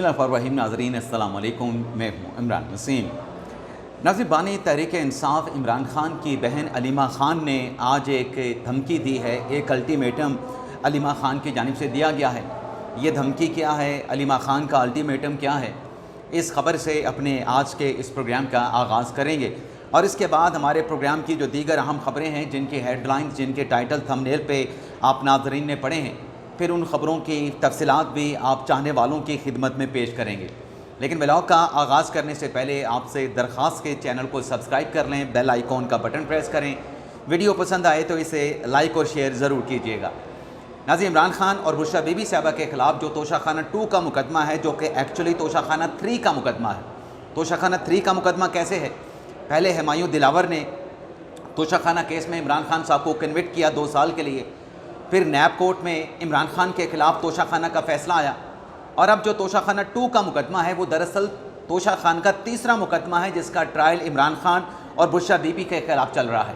बिस्मिल्लाहिर्रहमानिर्रहीम। नाज़रीन अस्सलाम वालेकुम, मैं हूँ इमरान वसीम। नाज़रीन, बानी तहरीक इंसाफ इमरान ख़ान की बहन अलीमा ख़ान ने आज एक धमकी दी है, एक अल्टीमेटम अलीमा ख़ान की जानिब से दिया गया है। ये धमकी क्या है, अलीमा ख़ान का अल्टीमेटम क्या है, इस ख़बर से अपने आज के इस प्रोग्राम का आगाज़ करेंगे और इसके बाद हमारे प्रोग्राम की जो दीगर अहम ख़बरें हैं, जिनकी हेडलाइंस, जिनके टाइटल थंबनेल पे आप नाज़रीन ने पढ़े हैं, फिर उन ख़बरों की तफसीलात भी आप चाहने वालों की खिदमत में पेश करेंगे। लेकिन व्लॉग का आगाज़ करने से पहले आपसे दरख्वास्त के चैनल को सब्सक्राइब कर लें, बेल आइकॉन का बटन प्रेस करें। वीडियो पसंद आए तो इसे लाइक और शेयर ज़रूर कीजिएगा। नाज़रीन, इमरान खान और बुशरा बीबी साहबा के ख़िलाफ़ जो तोशाखाना 2 का मुकदमा है, जो कि एक्चुअली तोशाखाना 3 का मुकदमा है। तोशाखाना 3 का मुकदमा कैसे है? पहले हुमायूं दिलावर ने तोशाखाना केस में इमरान खान साहब को कन्विक्ट किया 2 साल के लिए। फिर नैब कोर्ट में इमरान खान के ख़िलाफ़ तोशाखाना का फ़ैसला आया और अब जो तोशाखाना 2 का मुकदमा है वो दरअसल तोशा खान का तीसरा मुकदमा है, जिसका ट्रायल इमरान खान और बुशरा बीबी के ख़िलाफ़ चल रहा है।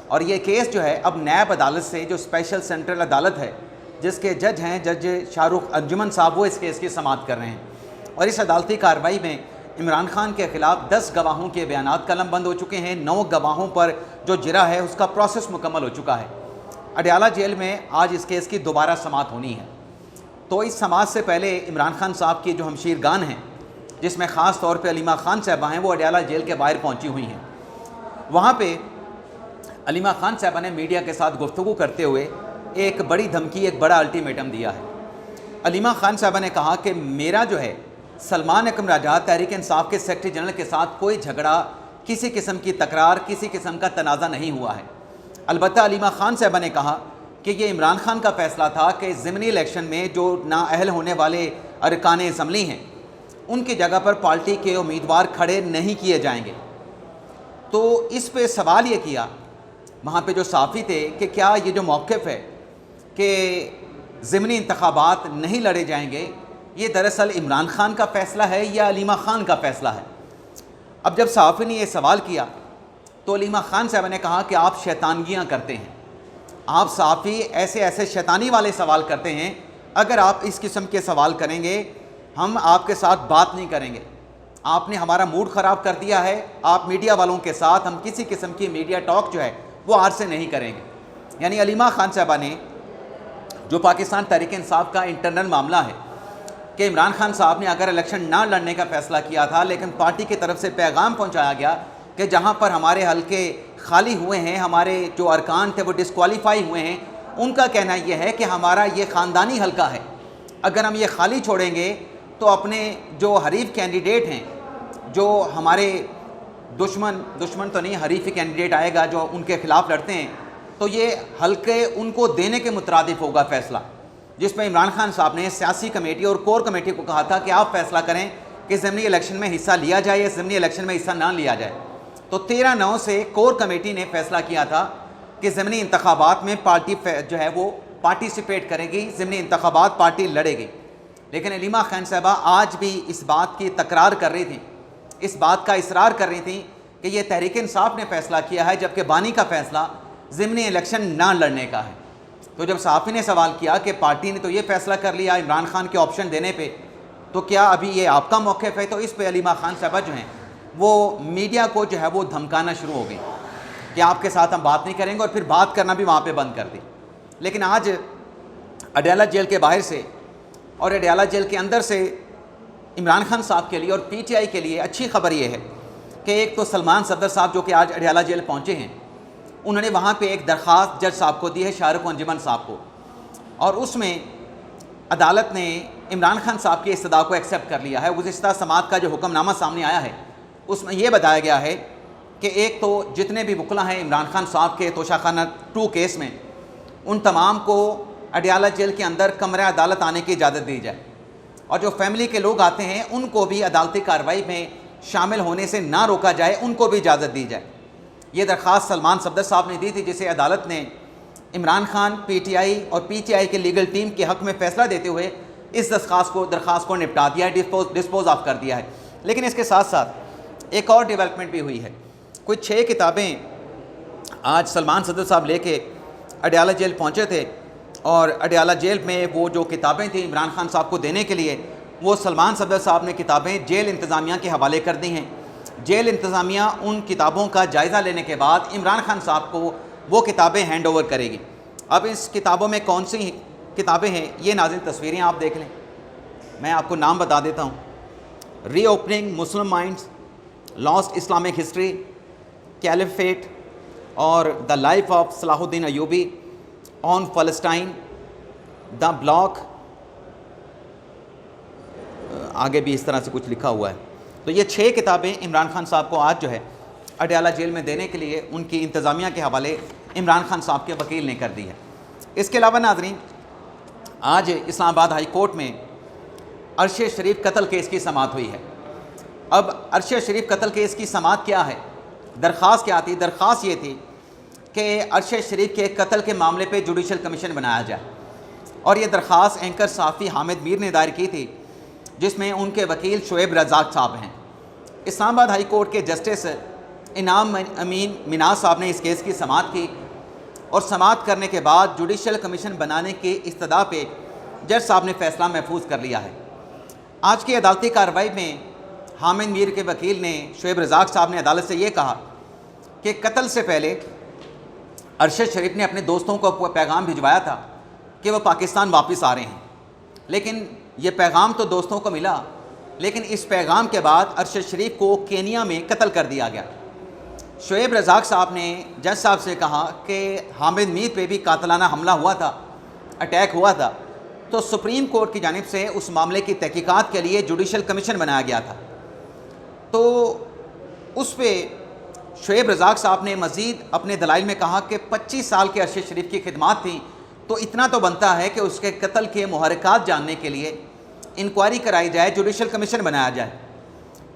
और ये केस जो है अब नैब अदालत से, जो स्पेशल सेंट्रल अदालत है, जिसके जज हैं जज शाहरुख अंजुमन साहब, वो इस केस की समाअत कर रहे हैं। और इस अदालती कार्रवाई में इमरान खान के ख़िलाफ़ 10 गवाहों के बयानात कलमबंद हो चुके हैं। 9 गवाहों पर जो जिरा है उसका प्रोसेस मुकम्मल हो चुका है। अडयाला जेल में आज इस केस की दोबारा समाअत होनी है। तो इस समाअत से पहले इमरान खान साहब की जो हमशीरगान हैं, जिसमें ख़ास तौर पे अलीमा ख़ान साहबा हैं, वो अडयाला जेल के बाहर पहुंची हुई हैं। वहाँ पे अलीमा ख़ान साहबा ने मीडिया के साथ गुफ्तगू करते हुए एक बड़ी धमकी, एक बड़ा अल्टीमेटम दिया है। अलीमा ख़ान साहबा ने कहा कि मेरा जो है सलमान अकरम राजा तहरीक इंसाफ के सेक्रेटरी जनरल के साथ कोई झगड़ा, किसी किस्म की तकरार, किसी किस्म का तनाज़ा नहीं हुआ है। अलबत्ता अलीमा ख़ान साहबा ने कहा कि ये इमरान खान का फ़ैसला था कि ज़िमनी इलेक्शन में जो नाअहल होने वाले अरकान असम्बली हैं, उनकी जगह पर पार्टी के उम्मीदवार खड़े नहीं किए जाएंगे। तो इस पे सवाल ये किया वहाँ पे जो साफ़ी थे कि क्या ये जो मौक़िफ़ है कि ज़िमनी इंतख़ाबात नहीं लड़े जाएंगे, ये दरअसल इमरान खान का फ़ैसला है या अलीमा ख़ान का फ़ैसला है। अब जब साफ़ी ने यह सवाल किया तो अलीमा ख़ान साहब ने कहा कि आप शैतानगियाँ करते हैं, आप साफ़ी ऐसे ऐसे शैतानी वाले सवाल करते हैं, अगर आप इस किस्म के सवाल करेंगे हम आपके साथ बात नहीं करेंगे, आपने हमारा मूड ख़राब कर दिया है। आप मीडिया वालों के साथ हम किसी किस्म की मीडिया टॉक जो है वो आज से नहीं करेंगे। यानी अलीमा ख़ान साहबा ने जो पाकिस्तान तहरीक इंसाफ का इंटरनल मामला है कि इमरान खान साहब ने अगर इलेक्शन ना लड़ने का फ़ैसला किया था, लेकिन पार्टी की तरफ से पैगाम पहुँचाया गया कि जहाँ पर हमारे हल्के खाली हुए हैं, हमारे जो अरकान थे वो डिस्क्वालीफाई हुए हैं, उनका कहना यह है कि हमारा ये ख़ानदानी हल्का है, अगर हम ये खाली छोड़ेंगे तो अपने जो हरीफ कैंडिडेट हैं, जो हमारे दुश्मन तो नहीं, हरीफ कैंडिडेट आएगा जो उनके ख़िलाफ़ लड़ते हैं, तो ये हल्के उनको देने के मुतरादिफ होगा फ़ैसला। जिसमें इमरान खान साहब ने सियासी कमेटी और कोर कमेटी को कहा था कि आप फ़ैसला करें कि ज़िमनी इलेक्शन में हिस्सा लिया जाए या ज़िमनी इलेक्शन में हिस्सा ना लिया जाए। तो 13/9 से कोर कमेटी ने फैसला किया था कि ज़िमनी इंतख़ाबात में पार्टी जो है वो पार्टिसिपेट करेगी, ज़िमनी इंतख़ाबात पार्टी लड़ेगी। लेकिन अलीमा ख़ान साहबा आज भी इस बात की तकरार कर रही थी, इस बात का इसरार कर रही थी कि ये तहरीक इंसाफ ने फ़ैसला किया है, जबकि बानी का फ़ैसला ज़िमनी इलेक्शन ना लड़ने का है। तो जब साफ़ी ने सवाल किया कि पार्टी ने तो ये फ़ैसला कर लिया इमरान खान के ऑप्शन देने पे, तो क्या अभी ये आपका मौक़िफ़ है? तो इस पे अलीमा ख़ान साहबा जो हैं वो मीडिया को जो है वो धमकाना शुरू हो गई कि आपके साथ हम बात नहीं करेंगे, और फिर बात करना भी वहाँ पे बंद कर दी। लेकिन आज अडयाला जेल के बाहर से और अडयाला जेल के अंदर से इमरान खान साहब के लिए और PTI के लिए अच्छी खबर ये है कि एक तो सलमान सफदर साहब जो कि आज अडयाला जेल पहुँचे हैं, उन्होंने वहाँ पे एक दरख्वास्त जज साहब को दी है, शाहरुख अंजुमन साहब को, और उसमें अदालत ने इमरान खान साहब की इस्तदा को एक्सेप्ट कर लिया है। गुज़िश्ता समाअत का जो हुक्मनामा सामने आया है उसमें यह बताया गया है कि एक तो जितने भी वकला हैं इमरान खान साहब के तोशाखाना 2 केस में, उन तमाम को अडयाला जेल के अंदर कमरा अदालत आने की इजाज़त दी जाए, और जो फैमिली के लोग आते हैं उनको भी अदालती कार्रवाई में शामिल होने से ना रोका जाए, उनको भी इजाज़त दी जाए। ये दरख्वास्त सलमान सफदर साहब ने दी थी, जिसे अदालत ने इमरान खान, PTI और PTI के लीगल टीम के हक़ में फ़ैसला देते हुए इस दरख्वास्त को निपटा दिया है, डिस्पोज ऑफ कर दिया है। लेकिन इसके साथ साथ एक और डेवलपमेंट भी हुई है। कुछ 6 किताबें आज सलमान सफदर साहब लेके अडयाला जेल पहुँचे थे, और अडयाला जेल में वो जो किताबें थी इमरान खान साहब को देने के लिए, वो सलमान सफदर साहब ने किताबें जेल इंतज़ामिया के हवाले कर दी हैं। जेल इंतज़ामिया उन किताबों का जायज़ा लेने के बाद इमरान खान साहब को वो किताबें हैंड ओवर करेगी। अब इस किताबों में कौन सी किताबें हैं, ये नाज़रीन तस्वीरें आप देख लें। मैं आपको नाम बता देता हूँ। Reopening Muslim minds, lost Islamic history, caliphate और the life of Salahuddin Ayyubi, on फ़लस्तीन, द ब्लॉक, आगे भी इस तरह से कुछ लिखा हुआ है। तो ये 6 किताबें इमरान खान साहब को आज जो है अडयाला जेल में देने के लिए उनकी इंतज़ामिया के हवाले इमरान खान साहब के वकील ने कर दी है। इसके अलावा नाज़रीन, आज इस्लामाबाद हाई कोर्ट में अरशद शरीफ कत्ल केस की समाअत हुई है। अब अरशद शरीफ कत्ल केस की समाअत क्या है, दरख्वास्त क्या थी? दरख्वास्त ये थी कि अरशद शरीफ के कत्ल के मामले पे जुडिशल कमीशन बनाया जाए, और ये दरख्वास्त एंकर सहाफ़ी हामिद मीर ने दायर की थी, जिसमें उनके वकील शुएब रज़ाक साहब हैं। इस्लामाबाद हाई कोर्ट के जस्टिस इनाम अमीन मिनाज साहब ने इस केस की समाअत की, और समाअत करने के बाद जुडिशल कमीशन बनाने की इस्तदा पे जज साहब ने फ़ैसला महफूज कर लिया है। आज की अदालती कार्रवाई में हामिद मीर के वकील ने शुएब रज़ाक साहब ने अदालत से ये कहा कि कत्ल से पहले अरशद शरीफ ने अपने दोस्तों को पैगाम भिजवाया था कि वो पाकिस्तान वापस आ रहे हैं, लेकिन ये पैगाम तो दोस्तों को मिला, लेकिन इस पैगाम के बाद अरशद शरीफ को केनिया में कत्ल कर दिया गया। शुएब रज़ाक साहब ने जज साहब से कहा कि हामिद मीर पे भी कातलाना हमला हुआ था, अटैक हुआ था, तो सुप्रीम कोर्ट की जानिब से उस मामले की तहकीकात के लिए जुडिशल कमीशन बनाया गया था। तो उस पर शुएब रज़ाक साहब ने मज़ीद अपने दलाइल में कहा कि 25 साल के अरशद शरीफ की खिदमात थी, तो इतना तो बनता है कि उसके कत्ल के मुहर्रिकात जानने के लिए इंक्वायरी कराई जाए, जुडिशल कमीशन बनाया जाए।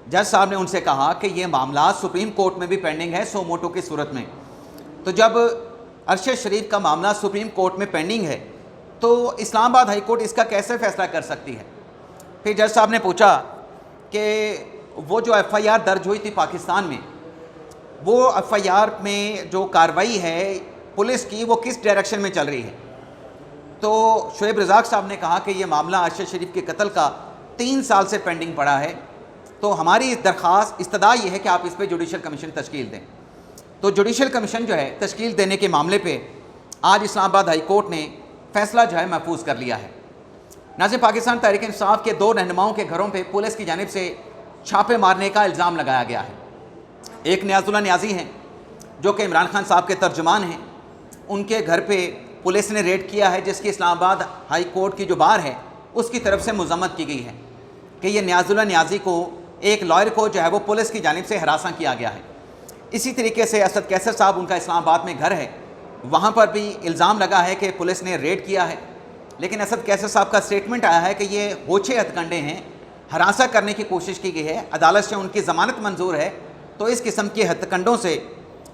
जज साहब ने उनसे कहा कि ये मामला सुप्रीम कोर्ट में भी पेंडिंग है सो मोटो की सूरत में। तो जब अरशद शरीफ का मामला सुप्रीम कोर्ट में पेंडिंग है तो इस्लामाबाद हाई कोर्ट इसका कैसे फ़ैसला कर सकती है? फिर जज साहब ने पूछा कि वो जो FIR दर्ज हुई थी पाकिस्तान में, वो FIR में जो कार्रवाई है पुलिस की, वो किस डायरेक्शन में चल रही है? तो शुएब रज़ाक साहब ने कहा कि ये मामला अरशद शरीफ के कत्ल का 3 साल से पेंडिंग पड़ा है, तो हमारी दरख्वास्त इस्तदा ये है कि आप इस पर जुडिशल कमीशन तश्कील दें। तो जुडिशल कमीशन जो है तश्कील देने के मामले पे आज इस्लामाबाद हाई कोर्ट ने फ़ैसला जो है महफूज कर लिया है। नाज़रीन, पाकिस्तान तहरीक इंसाफ के 2 रहनुमाओं के घरों पे पुलिस की जानिब से छापे मारने का इल्ज़ाम लगाया गया है। एक नियाज़ुल्लाह नियाज़ी हैं जो कि इमरान खान साहब के तर्जुमान हैं, उनके घर पे पुलिस ने रेड किया है, जिसकी इस्लामाबाद हाई कोर्ट की जो बार है उसकी तरफ से मज़म्मत की गई है कि ये नियाज़ुल्लाह नियाज़ी को, एक लॉयर को जो है वो पुलिस की जानिब से हरासा किया गया है। इसी तरीके से असद कैसर साहब, उनका इस्लामाबाद में घर है, वहाँ पर भी इल्ज़ाम लगा है कि पुलिस ने रेड किया है, लेकिन असद कैसर साहब का स्टेटमेंट आया है कि ये होछे हथकंडे हैं, हरासा करने की कोशिश की गई है, अदालत से उनकी ज़मानत मंजूर है, तो इस किस्म के हथकंडों से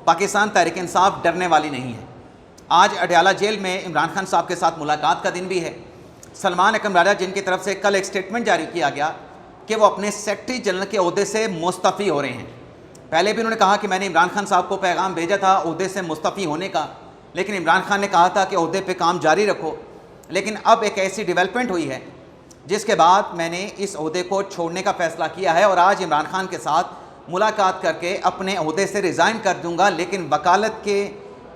पाकिस्तान तहरीक इंसाफ डरने वाली नहीं है। आज अडयाला जेल में इमरान खान साहब के साथ मुलाकात का दिन भी है। सलमान अकरम राजा, जिनकी तरफ से कल एक स्टेटमेंट जारी किया गया कि वो अपने सेक्रेटरी जनरल के ओहदे से मुस्तफ़ी हो रहे हैं। पहले भी उन्होंने कहा कि मैंने इमरान खान साहब को पैगाम भेजा था ओहदे से मुस्तफ़ी होने का, लेकिन इमरान खान ने कहा था कि ओहदे पे काम जारी रखो। लेकिन अब एक ऐसी डेवलपमेंट हुई है जिसके बाद मैंने इस ओहदे को छोड़ने का फ़ैसला किया है, और आज इमरान खान के साथ मुलाकात करके अपने ओहदे से रिज़ाइन कर दूँगा, लेकिन वकालत के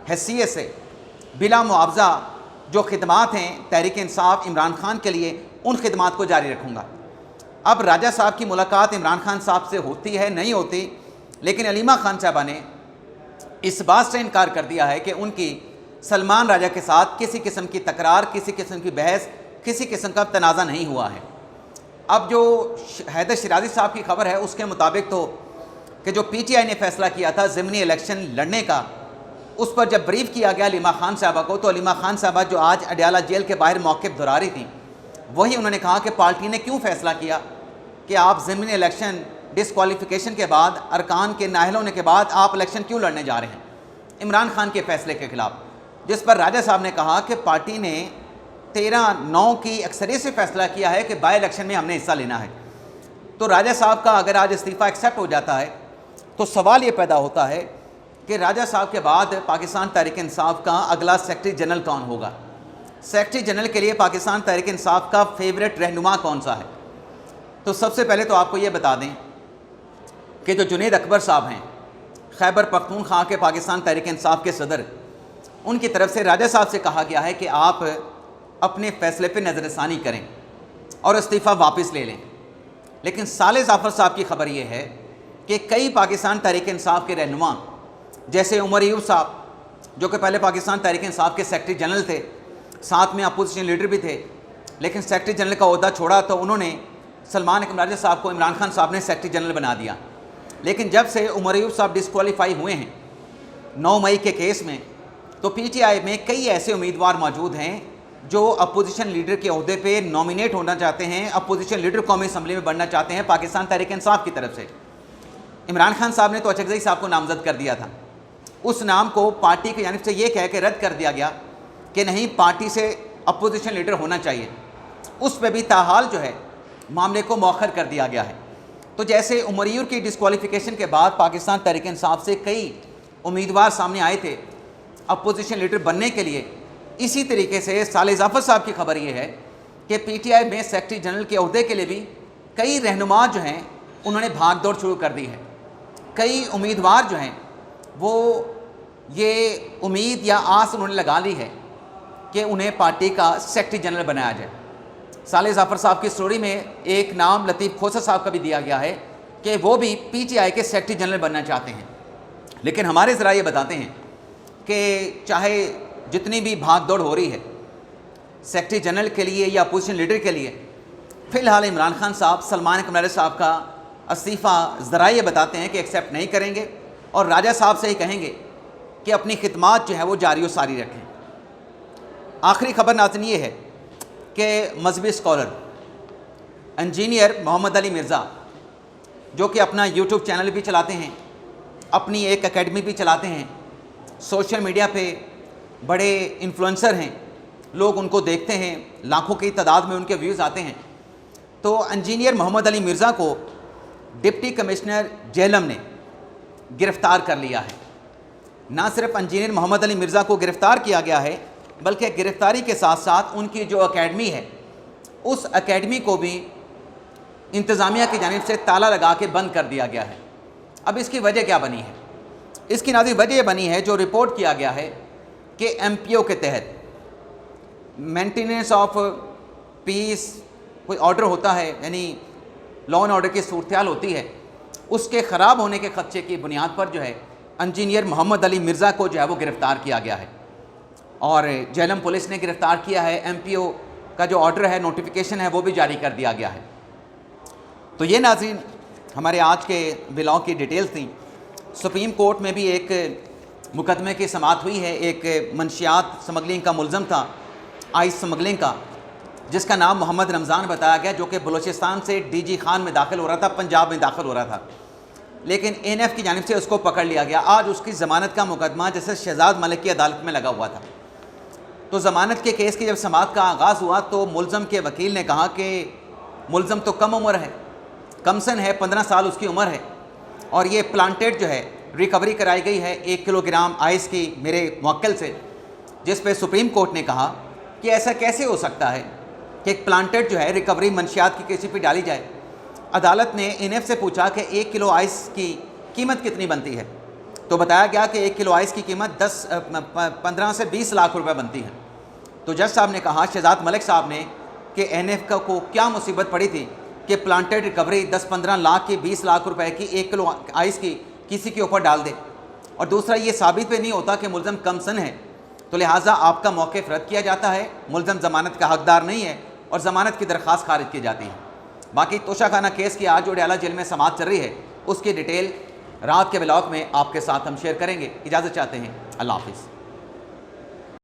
हैसियत से बिला मुआवजा जो खिदमात हैं तहरीक इंसाफ इमरान खान के लिए, उन खिदमात को जारी रखूँगा। अब राजा साहब की मुलाकात इमरान खान साहब से होती है नहीं होती, लेकिन अलीमा खान साहबा ने इस बात से इनकार कर दिया है कि उनकी सलमान राजा के साथ किसी किस्म की तकरार, किसी किस्म की बहस, किसी किस्म का तनाज़ा नहीं हुआ है। अब जो हैदर शिराजी साहब की खबर है उसके मुताबिक तो कि जो PTI ने फ़ैसला किया था ज़िमनी इलेक्शन लड़ने का, उस पर जब ब्रीफ किया गया अलीमा खान साहबा को, तो अलीमा खान साहबा जो आज अडयाला जेल के बाहर मौक़िफ़ दोहरा रही थी, वही उन्होंने कहा कि पार्टी ने क्यों फ़ैसला किया कि आप ज़िमनी इलेक्शन डिसक्वालिफिकेशन के बाद, अरकान के नाअहल होने के बाद आप इलेक्शन क्यों लड़ने जा रहे हैं इमरान खान के फ़ैसले के ख़िलाफ़। जिस पर राजा साहब ने कहा कि पार्टी ने 13-9 की अक्सरियत से फ़ैसला किया है कि बाई इलेक्शन में हमने हिस्सा लेना है। तो राजा साहब का अगर आज इस्तीफ़ा एक्सेप्ट हो जाता है तो सवाल ये पैदा होता है कि राजा साहब के बाद पाकिस्तान तहरीक इंसाफ का अगला सेक्रेटरी जनरल कौन होगा। सेक्रेटरी जनरल के लिए पाकिस्तान तहरीक इंसाफ का फेवरेट रहनुमा कौन सा है। तो सबसे पहले तो आपको ये बता दें कि जो जुनैद अकबर साहब हैं, खैबर पख्तूनख्वा के पाकिस्तान तहरीक इंसाफ के सदर, उनकी तरफ से राजा साहब से कहा गया है कि आप अपने फ़ैसले पर नज़रसानी करें और इस्तीफ़ा वापस ले लें। लेकिन साले जाफ़र साहब की खबर ये है कि कई पाकिस्तान तहरीक इंसाफ के रहनुमा, जैसे उमर अयूब साहब, जो कि पहले पाकिस्तान तहरीक इंसाफ के सेक्रेटरी जनरल थे, साथ में अपोजिशन लीडर भी थे, लेकिन सेक्रेटरी जनरल का ओहदा छोड़ा तो उन्होंने सलमान अकबर राजा साहब को इमरान खान साहब ने सेक्रेटरी जनरल बना दिया। लेकिन जब से उमर अयूब साहब डिस्क्वालीफाई हुए हैं 9 मई के केस में, तो PTI में कई ऐसे उम्मीदवार मौजूद हैं जो अपोजिशन लीडर के अहदे पे नॉमिनेट होना चाहते हैं, अपोजिशन लीडर कौमी असम्बली में बनना चाहते हैं पाकिस्तान तहरीक इंसाफ की तरफ से। इमरान खान साहब ने तो अचकज़ई साहब को नामज़द कर दिया था, उस नाम को पार्टी की जानिब से ये कह के रद्द कर दिया गया कि नहीं, पार्टी से अपोजिशन लीडर होना चाहिए। उस पर भी ताहाल जो है मामले को मौखर कर दिया गया है। तो जैसे उमर की डिस्क्वालिफिकेशन के बाद पाकिस्तान तहरीक इंसाफ से कई उम्मीदवार सामने आए थे अपोजिशन लीडर बनने के लिए, इसी तरीके से साले जाफ़र साहब की खबर ये है कि PTI में सेक्रेटरी जनरल के अहदे के लिए भी कई रहनुमा जो हैं उन्होंने भाग दौड़ शुरू कर दी है। कई उम्मीदवार जो हैं वो ये उम्मीद या आस उन्होंने लगा ली है कि उन्हें पार्टी का सेक्रेटरी जनरल बनाया जाए। साले जाफ़र साहब की स्टोरी में एक नाम लतीफ़ खोसर साहब का भी दिया गया है कि वो भी PTI के सेक्रेटरी जनरल बनना चाहते हैं। लेकिन हमारे ज़रा ये बताते हैं कि चाहे जितनी भी भाग दौड़ हो रही है सेक्रेटरी जनरल के लिए या अपोजिशन लीडर के लिए, फ़िलहाल इमरान खान साहब सलमान अकबर साहब का इस्तीफ़ा ज़रा ये बताते हैं कि एक्सेप्ट नहीं करेंगे और राजा साहब से ही कहेंगे कि अपनी खिदमात जो है वो जारी व सारी रखें। आखिरी खबर नाज़रीन ये है कि मजहबी स्कॉलर इंजीनियर मोहम्मद अली मिर्ज़ा, जो कि अपना यूट्यूब चैनल भी चलाते हैं, अपनी एक एकेडमी भी चलाते हैं, सोशल मीडिया पे बड़े इन्फ्लुएंसर हैं, लोग उनको देखते हैं, लाखों की तादाद में उनके व्यूज़ आते हैं। तो इंजीनियर मोहम्मद अली मिर्ज़ा को डिप्टी कमिश्नर जेहलम ने गिरफ़्तार कर लिया है। ना सिर्फ इंजीनियर मोहम्मद अली मिर्ज़ा को गिरफ़्तार किया गया है, बल्कि गिरफ़्तारी के साथ साथ उनकी जो एकेडमी है उस एकेडमी को भी इंतज़ामिया की जानिब से ताला लगा के बंद कर दिया गया है। अब इसकी वजह क्या बनी है? इसकी नाज़रीन वजह बनी है, जो रिपोर्ट किया गया है कि MPO के तहत मेंटेनेंस ऑफ पीस कोई ऑर्डर होता है, यानी लॉ एंड ऑर्डर की सूरत होती है, उसके ख़राब होने के खदशे की बुनियाद पर जो है इंजीनियर मोहम्मद अली मिर्ज़ा को जो है वो गिरफ़्तार किया गया है और जेहलम पुलिस ने गिरफ़्तार किया है। MPO का जो ऑर्डर है, नोटिफिकेशन है, वो भी जारी कर दिया गया है। तो ये नाज़रीन हमारे आज के व्लॉग की डिटेल्स थी। सुप्रीम कोर्ट में भी एक मुकदमे की समाअत हुई है। एक मंशियात स्मगलिंग का मुलज़म था, आइस स्मगलिंग का, जिसका नाम मोहम्मद रमज़ान बताया गया, जो कि बलूचिस्तान से DG खान में दाखिल हो रहा था, पंजाब में दाखिल हो रहा था, लेकिन ANF की जानिब से उसको पकड़ लिया गया। आज उसकी ज़मानत का मुकदमा जैसे शहजाद मलिक की अदालत में लगा हुआ था। तो ज़मानत के केस की जब समाअत का आगाज़ हुआ तो मुलज़म के वकील ने कहा कि मुलज़म तो कम उम्र है, कमसन है, 15 साल उसकी उम्र है, और ये प्लांटेड जो है रिकवरी कराई गई है 1 किलोग्राम आइस की मेरे मुवक्किल से, जिस पे सुप्रीम कोर्ट ने कहा कि ऐसा कैसे हो सकता है कि एक प्लांटेड जो है रिकवरी मंशियात की किसी पे डाली जाए। अदालत ने ANF से पूछा कि 1 किलो आइस की कीमत कितनी बनती है, तो बताया गया कि 1 किलो आइस की कीमत 15 से 20 लाख रुपए बनती है। तो जज साहब ने कहा, शहजाद मलिक साहब ने, कि ANF को क्या मुसीबत पड़ी थी कि प्लांटेड रिकवरी 10-15 लाख की 20 लाख रुपए की 1 किलो आइस की किसी के ऊपर डाल दे, और दूसरा ये साबित भी नहीं होता कि मुलज़म कमसन है, तो लिहाजा आपका मौक़िफ़ रद्द किया जाता है, मुलज़म ज़मानत का हकदार नहीं है और ज़मानत की दरख्वास्त खारिज की जाती है। बाकी तोशाखाना केस की आज जो अडयाला जेल में समाअत चल रही है, उसकी डिटेल रात के व्लॉग में आपके साथ हम शेयर करेंगे। इजाज़त चाहते हैं, अल्लाह हाफ़िज़।